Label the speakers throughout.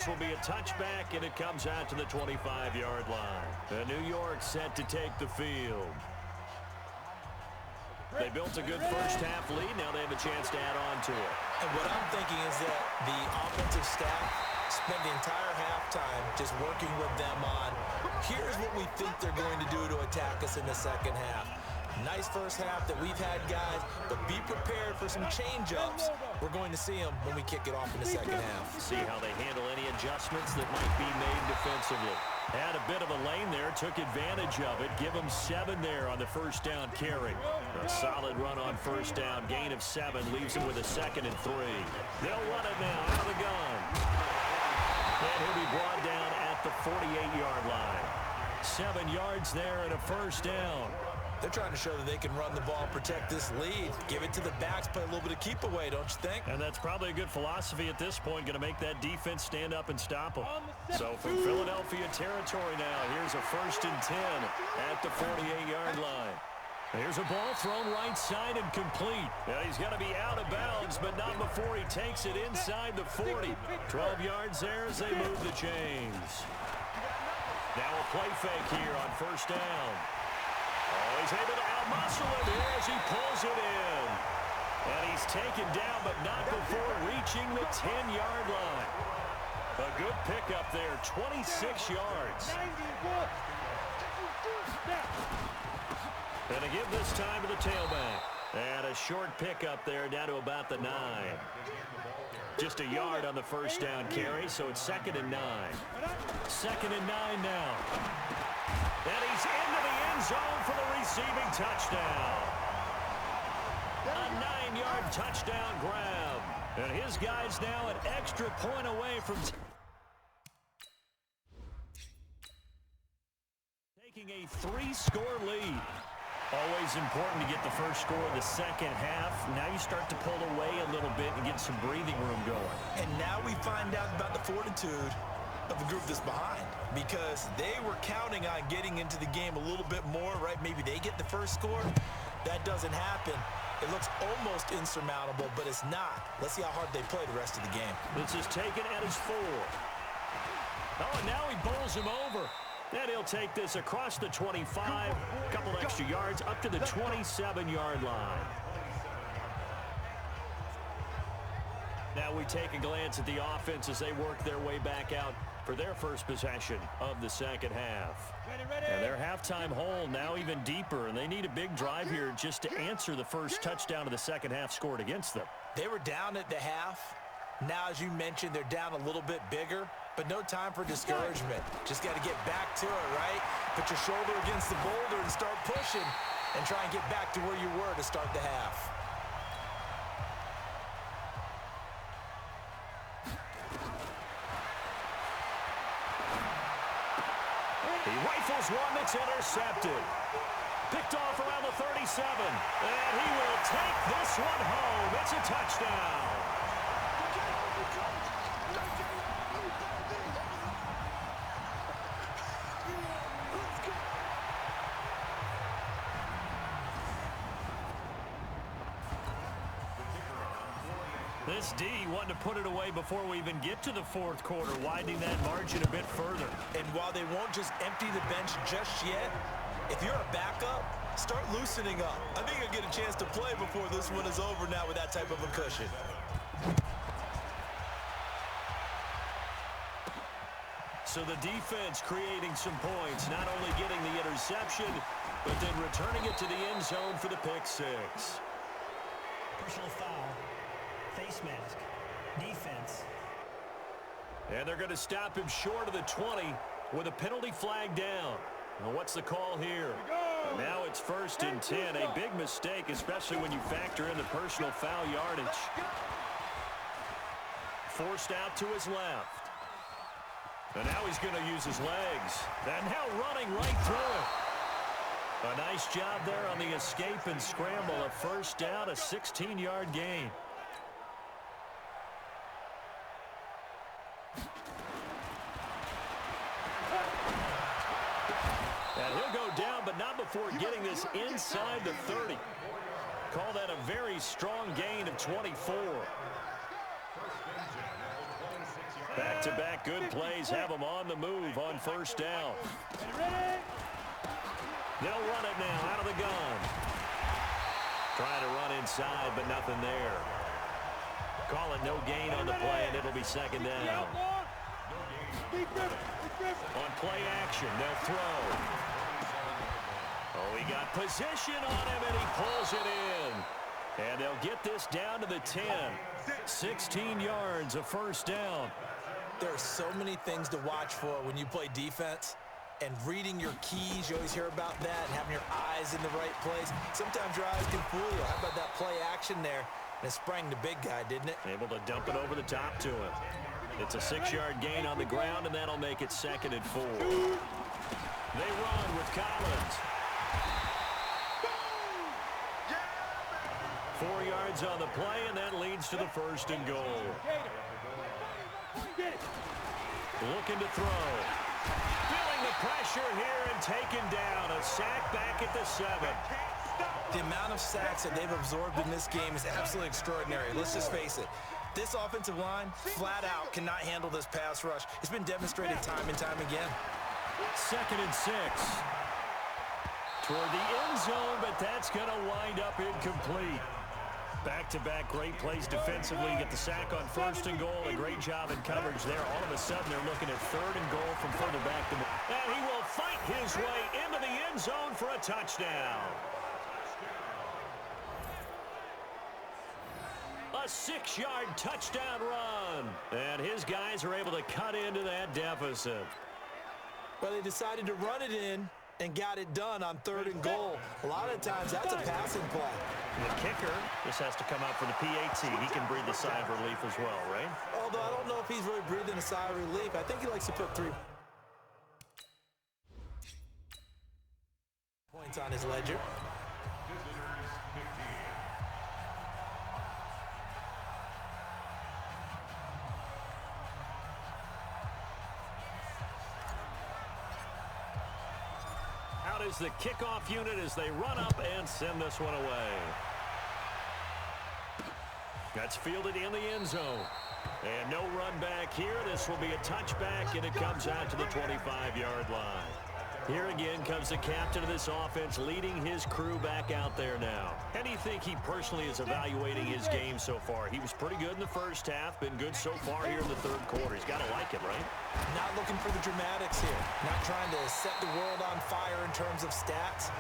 Speaker 1: This will be a touchback, and it comes out to the 25-yard line. The New York set to take the field. They built a good first-half lead. Now they have a chance to add on to it.
Speaker 2: And what I'm thinking is that the offensive staff spent the entire halftime just working with them on, here's what we think they're going to do to attack us in the second half. Nice first half that we've had, guys, but be prepared for some change-ups. We're going to see them when we kick it off in the second half.
Speaker 1: See how they handle any adjustments that might be made defensively. Had a bit of a lane there, took advantage of it. Give them 7 there on the first down carry. A solid run on first down, gain of 7, leaves them with a 2nd and 3. They'll run it now out of the gun. And he'll be brought down at the 48-yard line. 7 yards there and a first down.
Speaker 2: They're trying to show that they can run the ball, protect this lead. Give it to the backs, play a little bit of keep away, don't you think?
Speaker 1: And that's probably a good philosophy at this point, going to make that defense stand up and stop them. So from Philadelphia territory now, here's a 1st and 10 at the 48-yard line. Here's a ball thrown right side and complete. Now he's going to be out of bounds, but not before he takes it inside the 40. 12 yards there as they move the chains. Now a play fake here on first down. Oh, he's able to outmuscle him here as he pulls it in. And he's taken down, but not before reaching the 10-yard line. A good pickup there, 26 yards. And a give this time to the tailback. And a short pickup there down to about the 9. Just a yard on the first down carry, so it's 2nd and 9. 2nd and 9 now. And he's into the end zone for the receiving touchdown. A 9-yard touchdown grab. And his guy's now an extra point away from taking a 3-score lead. Always important to get the first score of the second half. Now you start to pull away a little bit and get some breathing room going.
Speaker 2: And now we find out about the fortitude of the group that's behind, because they were counting on getting into the game a little bit more, right? Maybe they get the first score. That doesn't happen. It looks almost insurmountable, but it's not. Let's see how hard they play the rest of the game.
Speaker 1: This is taken at his 4. Oh, and now he bowls him over. Then he'll take this across the 25, a couple extra yards, up to the 27-yard line. Now we take a glance at the offense as they work their way back out for their first possession of the second half. And their halftime hole now even deeper, and they need a big drive here just to answer the first touchdown of the second half scored against them.
Speaker 2: They were down at the half. Now, as you mentioned, they're down a little bit bigger, but no time for discouragement. Just got to get back to it, right? Put your shoulder against the boulder and start pushing and try and get back to where you were to start the half.
Speaker 1: He rifles one that's intercepted. Picked off around the 37. And he will take this one home. It's a touchdown. This D wanting to put it away before we even get to the fourth quarter, widening that margin a bit further.
Speaker 2: And while they won't just empty the bench just yet, if you're a backup, start loosening up. I think you'll get a chance to play before this one is over now with that type of a cushion.
Speaker 1: So the defense creating some points, not only getting the interception, but then returning it to the end zone for the pick 6.
Speaker 3: Personal foul. Face mask. Defense.
Speaker 1: And they're going to stop him short of the 20 with a penalty flag down. Well, what's the call here? Now it's 1st and 10. A big mistake, especially when you factor in the personal foul yardage. Forced out to his left. And now he's going to use his legs. And now running right through it. A nice job there on the escape and scramble. A first down, a 16-yard gain. And he'll go down, but not before getting this inside the 30. Call that a very strong gain of 24. Back-to-back good plays have them on the move on first down. They'll run it now out of the gun. Trying to run inside, but nothing there. Call it no gain on the play, and it'll be second down. On play action, they'll throw. Oh, he got position on him, and he pulls it in. And they'll get this down to the 10. 16 yards, a first down.
Speaker 2: There are so many things to watch for when you play defense. And reading your keys, you always hear about that, and having your eyes in the right place. Sometimes your eyes can fool you. How about that play action there? And it sprang the big guy, didn't it?
Speaker 1: Able to dump it over the top to him. It's a 6-yard gain on the ground, and that'll make it 2nd and 4. They run with Collins. 4 yards on the play, and that leads to the 1st and goal. Looking to throw. Feeling the pressure here and taken down. A sack back at the 7.
Speaker 2: The amount of sacks that they've absorbed in this game is absolutely extraordinary. Let's just face it. This offensive line, flat out, cannot handle this pass rush. It's been demonstrated time and time again.
Speaker 1: 2nd and 6. Toward the end zone, but that's going to wind up incomplete. Back-to-back great plays defensively. Get the sack on 1st and goal. A great job in coverage there. All of a sudden, they're looking at 3rd and goal from further back. And he will fight his way into the end zone for a touchdown. A 6-yard touchdown run. And his guys are able to cut into that deficit.
Speaker 2: Well, they decided to run it in and got it done on 3rd and goal. A lot of times, that's a passing play.
Speaker 1: The kicker just has to come out for the PAT. He can breathe a sigh of relief as well, right?
Speaker 2: Although I don't know if he's really breathing a sigh of relief. I think he likes to put 3 points on his ledger.
Speaker 1: Out is the kickoff unit as they run up and send this one away. That's fielded in the end zone. And no run back here. This will be a touchback, and it comes out to the 25-yard line. Here again comes the captain of this offense, leading his crew back out there now. How do you think he personally is evaluating his game so far? He was pretty good in the first half, been good so far here in the 3rd quarter. He's got to like it, right?
Speaker 2: Not looking for the dramatics here. Not trying to set the world on fire in terms of stats.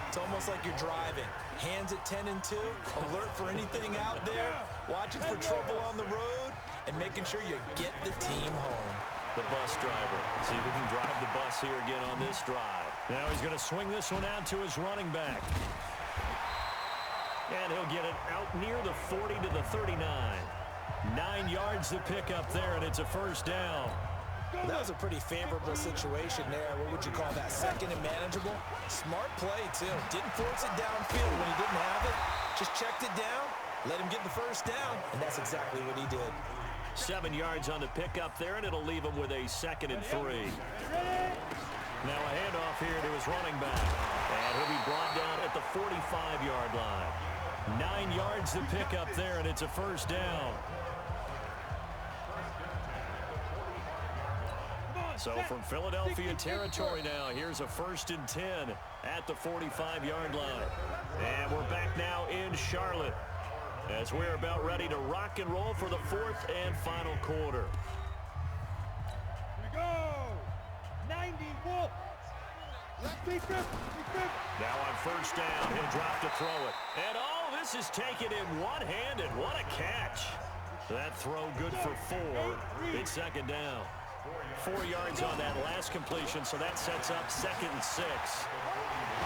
Speaker 2: It's almost like you're driving. Hands at 10 and 2, alert for anything out there, watching for trouble on the road, and making sure you get the team home.
Speaker 1: The bus driver. See if he can drive the bus here again on this drive. Now he's going to swing this one out to his running back. And he'll get it out near the 40 to the 39. 9 yards to pick up there, and it's a 1st down.
Speaker 2: That was a pretty favorable situation there. What would you call that? 2nd and manageable? Smart play, too. Didn't force it downfield when he didn't have it. Just checked it down, let him get the 1st down, and that's exactly what he did.
Speaker 1: 7 yards on the pickup there, and it'll leave him with a 2nd and 3. Now a handoff here to his running back. And he'll be brought down at the 45-yard line. 9 yards to pick up there, and it's a 1st down. So from Philadelphia territory now, here's a 1st and 10 at the 45-yard line. And we're back now in Charlotte as we're about ready to rock and roll for the 4th and final quarter.
Speaker 4: Here we go. 90 Wolf.
Speaker 1: Now on 1st down, he'll drop to throw it. And oh, this is taken in one-handed. What a catch. That throw good for 4. It's 2nd down. 4 yards on that last completion, so that sets up 2nd and 6.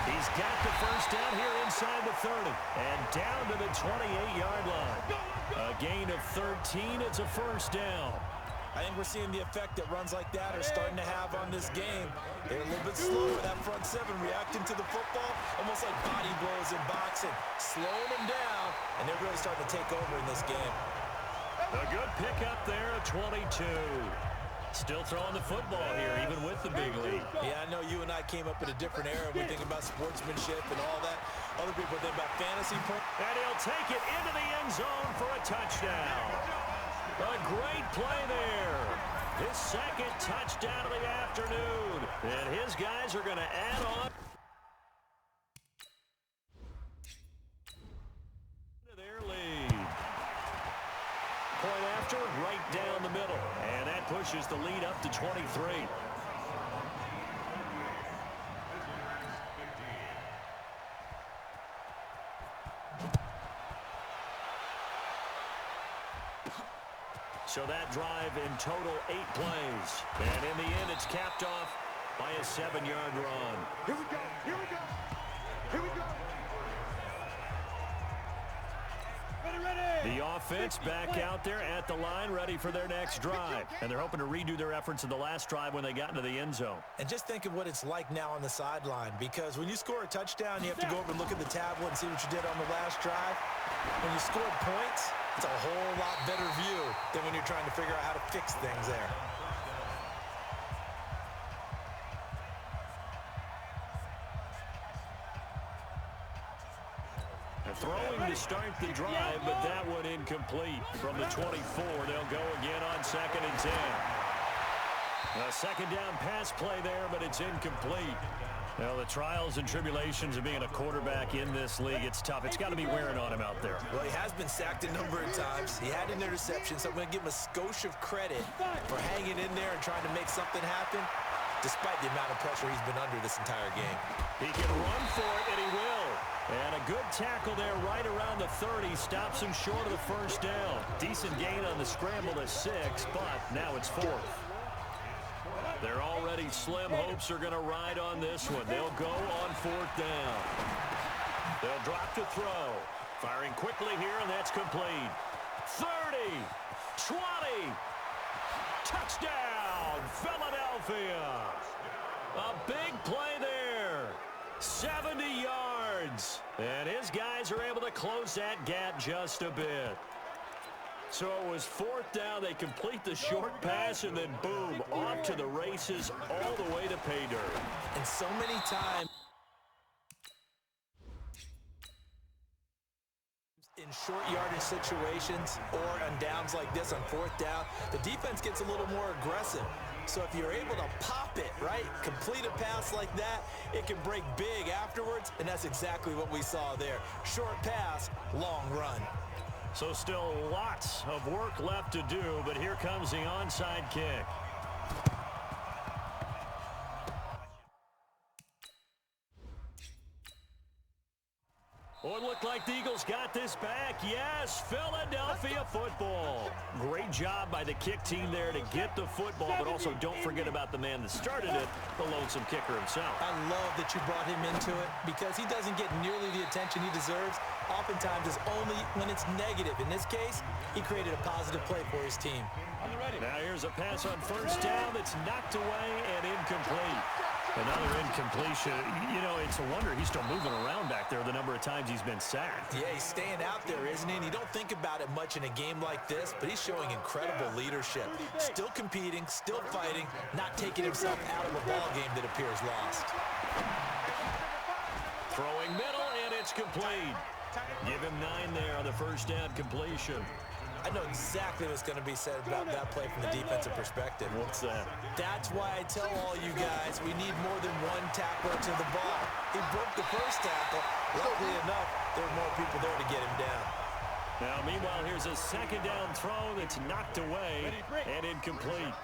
Speaker 1: He's got the 1st down here inside the 30 and down to the 28-yard line. A gain of 13. It's a 1st down.
Speaker 2: I think we're seeing the effect that runs like that are starting to have on this game. They're a little bit slower, that front 7, reacting to the football, almost like body blows in boxing, slowing them down, and they're really starting to take over in this game.
Speaker 1: A good pickup there, a 22. Still throwing the football here, even with the big lead.
Speaker 2: Yeah, I know you and I came up in a different era. We think about sportsmanship and all that. Other people think about fantasy points.
Speaker 1: And he'll take it into the end zone for a touchdown. A great play there. His second touchdown of the afternoon. And his guys are going to add on to their lead. Point after, right down the middle. And that pushes the lead up to 23. So that drive in total 8 plays. And in the end, it's capped off by a 7-yard run.
Speaker 4: Here we go. Here we go. Here we go. Ready.
Speaker 1: The offense back out there at the line, ready for their next drive. And they're hoping to redo their efforts in the last drive when they got into the end zone.
Speaker 2: And just think of what it's like now on the sideline, because when you score a touchdown, you have to go over and look at the tablet and see what you did on the last drive. When you score points, it's a whole lot better view than when you're trying to figure out how to fix things there.
Speaker 1: Throwing to start the drive, but that one incomplete. From the 24, they'll go again on 2nd and 10. A second down pass play there, but it's incomplete. Well, the trials and tribulations of being a quarterback in this league, it's tough. It's got to be wearing on him out there.
Speaker 2: Well, he has been sacked a number of times. He had an interception, so I'm going to give him a skosh of credit for hanging in there and trying to make something happen, despite the amount of pressure he's been under this entire game.
Speaker 1: He can run for it, and he will. And a good tackle there right around the 30. Stops him short of the first down. Decent gain on the scramble to 6, but now it's 4th. Their already slim hopes are going to ride on this one. They'll go on 4th down. They'll drop to throw. Firing quickly here, and that's complete. 30, 20, touchdown, Philadelphia. A big play there. 70 yards. And his guys are able to close that gap just a bit. So it was 4th down. They complete the short pass, and then boom, off to the races all the way to pay dirt.
Speaker 2: And so many times in short yardage situations or on downs like this on 4th down, the defense gets a little more aggressive. So if you're able to pop it, right, complete a pass like that, it can break big afterwards, and that's exactly what we saw there. Short pass, long run.
Speaker 1: So still lots of work left to do, but here comes the onside kick. Oh, it looked like the Eagles got this back. Yes, Philadelphia football. Great job by the kick team there to get the football, but also don't forget about the man that started it, the lonesome kicker himself.
Speaker 2: I love that you brought him into it because he doesn't get nearly the attention he deserves. Oftentimes it's only when it's negative. In this case, he created a positive play for his team.
Speaker 1: Now here's a pass on 1st down that's knocked away and incomplete. Another incompletion. You know, it's a wonder he's still moving around back there the number of times he's been sacked.
Speaker 2: Yeah, he's staying out there, isn't he? And you don't think about it much in a game like this, but he's showing incredible leadership. Still competing, still fighting, not taking himself out of a ball game that appears lost.
Speaker 1: Throwing middle, and it's complete. Give him 9 there on the 1st down completion.
Speaker 2: I know exactly what's going to be said about that play from the defensive perspective.
Speaker 1: What's that?
Speaker 2: That's why I tell all you guys we need more than one tackler to the ball. He broke the first tackle. Luckily enough, there were more people there to get him down.
Speaker 1: Now, meanwhile, here's a 2nd down throw that's knocked away and incomplete.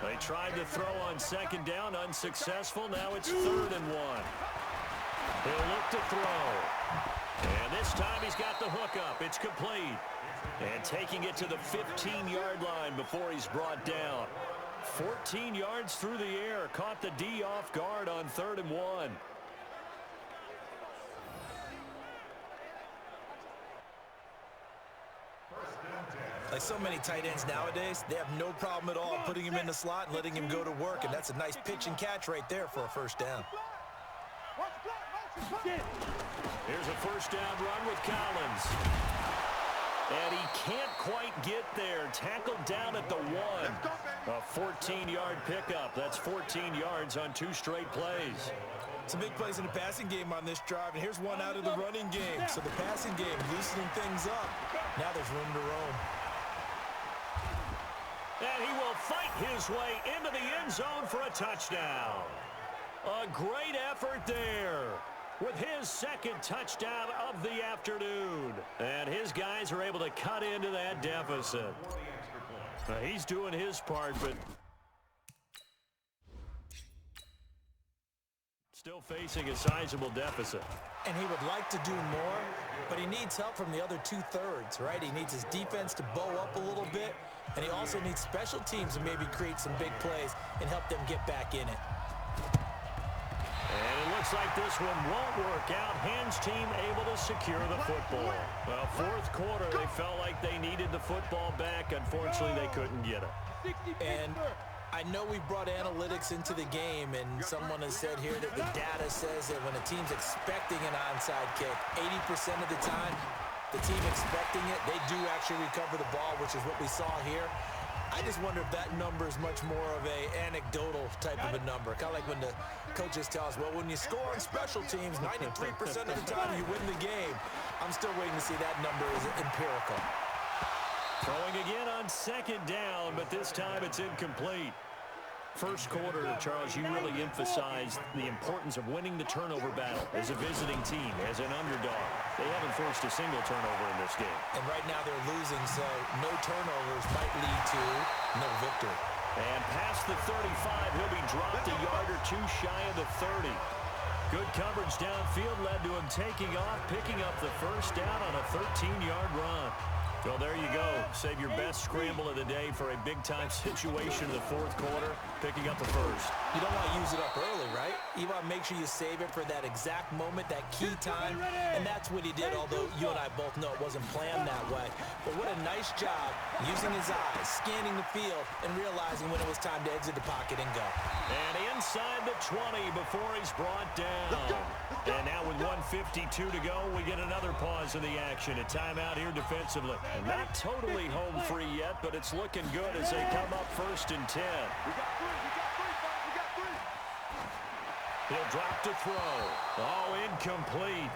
Speaker 1: They tried to throw on 2nd down, unsuccessful. Now it's 3rd and 1. He'll look to throw. And this time he's got the hook up. It's complete. And taking it to the 15-yard line before he's brought down. 14 yards through the air. Caught the D off guard on 3rd and 1.
Speaker 2: Like so many tight ends nowadays, they have no problem at all putting him in the slot and letting him go to work. And that's a nice pitch and catch right there for a 1st down.
Speaker 1: Here's a 1st down run with Collins. And he can't quite get there. Tackled down at the 1. A 14-yard pickup. That's 14 yards on 2 straight plays.
Speaker 2: Some big plays in the passing game on this drive, and here's one out of the running game. So the passing game loosening things up. Now there's room to roam.
Speaker 1: And he will fight his way into the end zone for a touchdown. A great effort there with his second touchdown of the afternoon. And his guys are able to cut into that deficit. He's doing his part, but still facing a sizable deficit.
Speaker 2: And he would like to do more, but he needs help from the other two-thirds, right? He needs his defense to bow up a little bit, and he also needs special teams to maybe create some big plays and help them get back in it.
Speaker 1: And it looks like this one won't work out. Hands team able to secure the football. Well, fourth quarter, they felt like they needed the football back. Unfortunately, they couldn't get it.
Speaker 2: And I know we brought analytics into the game, and someone has said here that the data says that when a team's expecting an onside kick, 80% of the time, the team expecting it, they do actually recover the ball, which is what we saw here. I just wonder if that number is much more of a anecdotal type of a number. Kind of like when the coaches tell us, well, when you score on special teams, 93% of the time you win the game. I'm still waiting to see that number is empirical.
Speaker 1: Throwing again on second down, but this time it's incomplete. First quarter, Charles, you really emphasized the importance of winning the turnover battle as a visiting team, as an underdog. They haven't forced a single turnover in this game.
Speaker 2: And right now they're losing, so no turnovers might lead to no victory.
Speaker 1: And past the 35, he'll be dropped a yard or two shy of the 30. Good coverage downfield led to him taking off, picking up the first down on a 13-yard run. Well, there you go. Save your best scramble of the day for a big-time situation in the fourth quarter, picking up the first.
Speaker 2: You don't want to use it up early, right? You want to make sure you save it for that exact moment, that key time, and that's what he did, although you and I both know it wasn't planned that way. But what a nice job using his eyes, scanning the field, and realizing when it was time to exit the pocket and go.
Speaker 1: And inside the 20 before he's brought down. And now with 1:52 to go, we get another pause in the action. A timeout here defensively. And not totally home free yet, but it's looking good as they come up 1st and 10.
Speaker 4: We got three.
Speaker 1: He'll drop to throw. Oh, incomplete.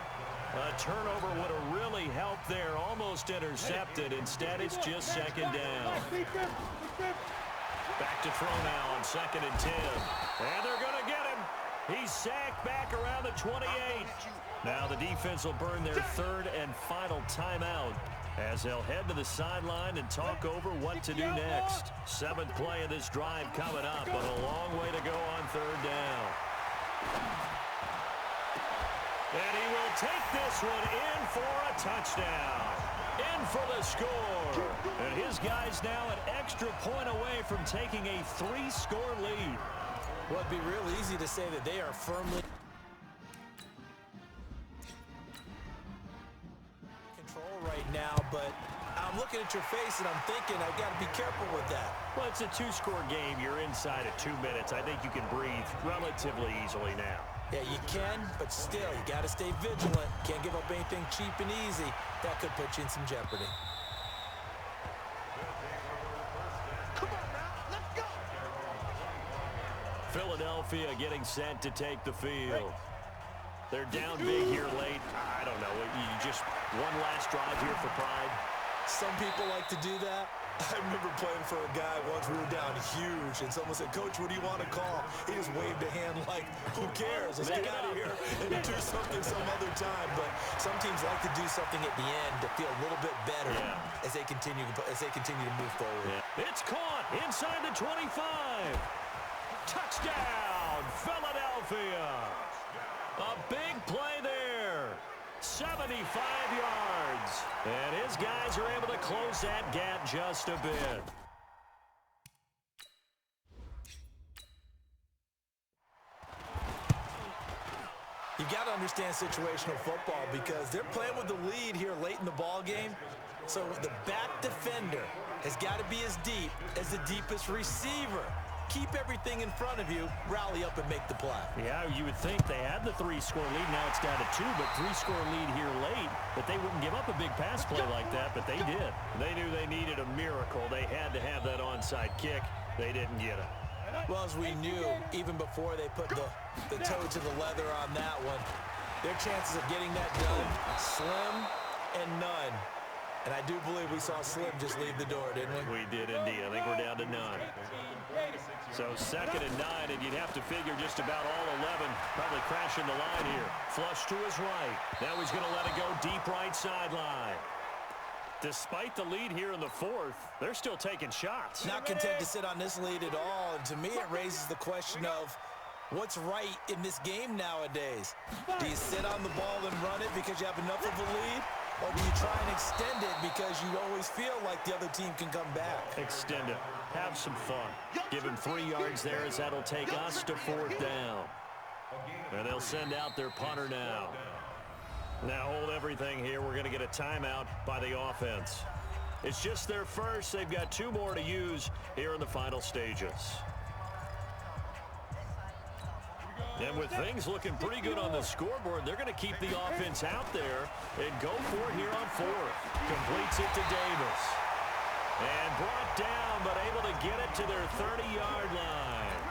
Speaker 1: A turnover would have really helped there. Almost intercepted. Instead, it's just second down. Back to throw now on 2nd and 10. And they're going to get him. He's sacked back around the 28. Now the defense will burn their 3rd and final timeout as they'll head to the sideline and talk over what to do next. 7th play of this drive coming up, but a long way to go on 3rd down. And he will take this one in for a touchdown. In for the score. And his guys now an extra point away from taking a 3-score lead.
Speaker 2: Well, it'd be real easy to say that they are firmly in control right now, but I'm looking at your face and I'm thinking I've got to be careful with that.
Speaker 1: Well, it's a 2-score game. You're inside of 2 minutes. I think you can breathe relatively easily now.
Speaker 2: Yeah, you can, but still, you got to stay vigilant. Can't give up anything cheap and easy. That could put you in some jeopardy.
Speaker 4: Come on now, let's go.
Speaker 1: Philadelphia getting set to take the field. They're down big here late. I don't know. You just one last drive here for pride.
Speaker 2: Some people like to do that. I remember playing for a guy once. We were down huge, and someone said, "Coach, what do you want to call?" He just waved a hand like, "Who cares? Let's get out of here and do something some other time." But some teams like to do something at the end to feel a little bit better as they continue to move forward.
Speaker 1: Yeah. It's caught inside the 25. Touchdown, Philadelphia. A big play there. 75 yards. And his guys are able to close that gap just a bit.
Speaker 2: You've got to understand situational football because they're playing with the lead here late in the ball game. So the back defender has got to be as deep as the deepest receiver. Keep everything in front of you, rally up and make the play.
Speaker 1: Yeah, you would think they had the 3-score lead. Now it's down to 2, but 3-score lead here late. But they wouldn't give up a big pass play like that, but they did. They knew they needed a miracle. They had to have that onside kick. They didn't get it.
Speaker 2: Well, as we knew, even before they put the toe to the leather on that one, their chances of getting that done, slim and none. And I do believe we saw Slim just leave the door, didn't we?
Speaker 1: We did indeed. I think we're down to 9. So 2nd and 9, and you'd have to figure just about all 11 probably crashing the line here. Flush to his right. Now he's going to let it go deep right sideline. Despite the lead here in the 4th, they're still taking shots.
Speaker 2: Not content to sit on this lead at all. And to me, it raises the question of what's right in this game nowadays. Do you sit on the ball and run it because you have enough of a lead? Or do you try and extend it because you always feel like the other team can come back?
Speaker 1: Extend it. Have some fun. Give him 3 yards there as that'll take us to 4th down. And they'll send out their punter now. Now hold everything here. We're going to get a timeout by the offense. It's just their first. They've got 2 more to use here in the final stages. And with things looking pretty good on the scoreboard, they're going to keep the offense out there and go for it here on 4th. Completes it to Davis. And brought down, but able to get it to their 30-yard line.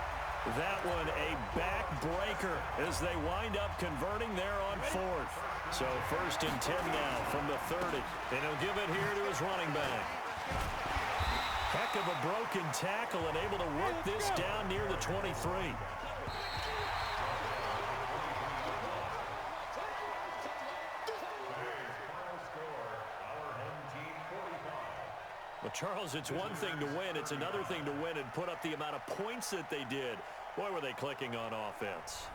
Speaker 1: That one a backbreaker as they wind up converting there on 4th. So 1st and 10 now from the 30. And he'll give it here to his running back. Heck of a broken tackle and able to work this down near the 23. Well, Charles, it's one thing to win. It's another thing to win and put up the amount of points that they did. Boy, were they clicking on offense.